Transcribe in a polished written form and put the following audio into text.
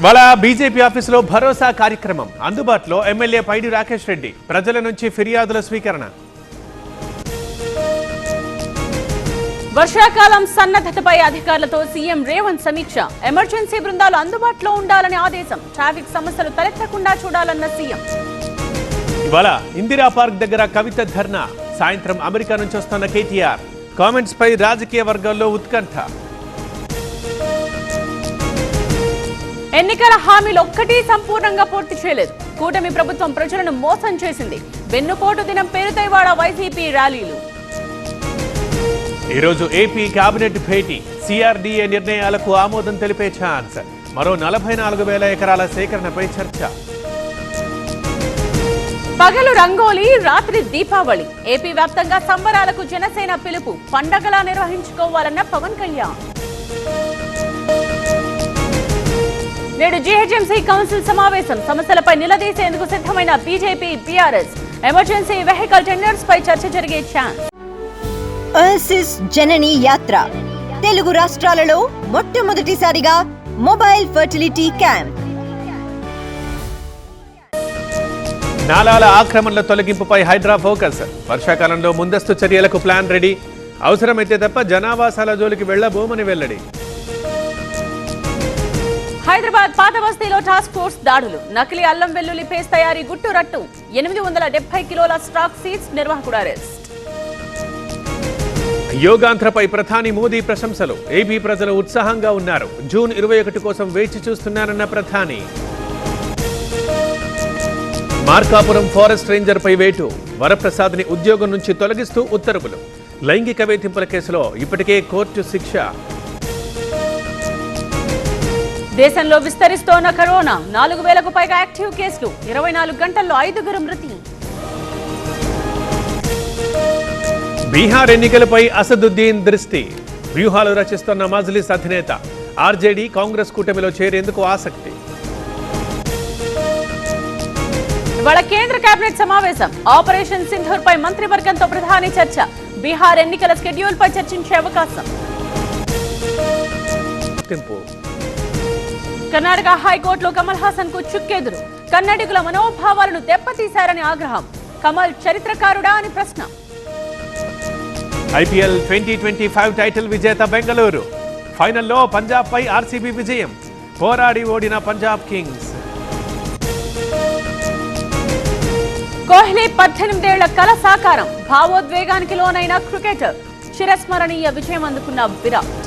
ఇవాళ బీజేపీ ఆఫీసులో భరోసా కార్యక్రమం. అందుబాటులో ఎమ్మెల్యే పైడి రాకేష్ రెడ్డి. ప్రజల నుంచి ఫిర్యాదుల స్వీకరణ. వర్షాకాలం సన్నద్ధతపై అధికారులతో సీఎం రేవంత్ సమీక్ష. ఎమర్జెన్సీ బృందాలు అందుబాటులో ఉండాలని ఆదేశం. ట్రాఫిక్ సమస్యలు తలెత్తకుండా చూడాలన్న సీఎం. ఇవాళ ఇందిరా పార్క్ దగ్గర కవిత ధర్నా. సాయంత్రం అమెరికా నుంచి వస్తున్న కేటీఆర్. కామెంట్స్ పై రాజకీయ వర్గాల్లో ఉత్కంఠ. ఎన్నికల హామీలు ఒక్కటి సంపూర్ణంగా పూర్తి చేయలేదు. కూటమి ప్రభుత్వం ప్రజలను మోసం చేసింది. వెన్నుపోటు దినం పేరుతో ఇవాళ వైసీపీ ర్యాలీలు. ఈరోజు ఏపీ కేబినెట్ భేటీ. సిఆర్డీఏ నిర్ణయాలకు ఆమోదం తెలిపే ఛాన్స్. మరో 44,000 ఎకరాల సేకరణపై చర్చ. పగలు రంగోలీ, రాత్రి దీపావళి. ఏపీ వ్యాప్తంగా సంబరాలకు జనసేన పిలుపు. పండగలా నిర్వహించుకోవాలన్న పవన్ కళ్యాణ్. నేడు జీహెచ్ఎంసీ కౌన్సిల్ సమావేశం. సమస్యలపై నిలదీసేందుకు సిద్ధమైన BJP, BRS. Emergency vehicle tenders పై చర్చ జరిగే ఛాన్స్. ఓఎసిస్ జనని యాత్ర. తెలుగు రాష్ట్రాలలో మొట్టమొదటిసారిగా మొబైల్ ఫర్టిలిటీ క్యాంప్. నాలాల ఆక్రమణల తొలగింపుపై హైడ్రా ఫోకస్. వర్షాకాలంలో ముందస్తు చర్యలకు ప్లాన్ రెడీ. అవసరమైతే తప్ప జనావాసాల జోలికి వెళ్లబోమని వెల్లడి. హైదరాబాద్ పాత బస్తీలో టాస్క్ ఫోర్స్ దాడులు. నకిలీ అల్లం వెల్లుల్లి పేస్ట్ తయారీ గుట్టు రట్టు. 870 కిలోల స్టాక్ సీజ్. నిర్వాహకుడు అరెస్ట్. యోగాంధ్రపై ప్రధాని మోదీ ప్రశంసలు. ఏపీ ప్రజలు ఉత్సాహంగా ఉన్నారు. జూన్ 21 కోసం వేచి చూస్తున్నారన్న ప్రధాని. మార్కాపురం ఫారెస్ట్ రేంజర్ పై వేటు. వరప్రసాద్ని ఉద్యోగం నుంచి తొలగిస్తూ ఉత్తర్వులు. లైంగిక వేధింపుల కేసులో ఇప్పటికే కోర్టు శిక్ష. దేశంలో విస్తరిస్తోన్న కరోనా. 4,000కు పైగా యాక్టివ్ కేసులు. 24 గంటల్లో 5 మృతి. బీహార్ ఎన్నికలపై అసదుద్దీన్ దృష్టి. వ్యూహాలు రచిస్తున్న మజ్లిస్ అధినేత. ఆర్జేడీ, కాంగ్రెస్ కూటమిలో చేరేందుకు ఆసక్తి. ఇవాళ కేంద్ర కేబినెట్ సమావేశం. ఆపరేషన్ సింధూర్ పై మంత్రివర్గంతో ప్రధాని చర్చ. బీహార్ ఎన్నికల షెడ్యూల్ పై చర్చించే అవకాశం. కర్ణాటక హైకోర్టులో కమల్ హాసన్ కు చుక్కెదురు. కన్నడిగుల మనోభావాలను దెబ్బతీశారని ఆగ్రహం. కమల్ చరిత్రకారుడా అని ప్రశ్న. ఐపీఎల్ 2025 టైటిల్ విజేత బెంగళూరు. ఫైనల్లో పంజాబ్ పై ఆర్సీబీ విజయం. పోరాడి ఓడిన పంజాబ్ కింగ్స్. కోహ్లీ 18 ఏళ్ల కల సాకారం. భావోద్వేగానికి లోనైన క్రికెటర్. చిరస్మరణీయ విజయం అందుకున్న విరాట్.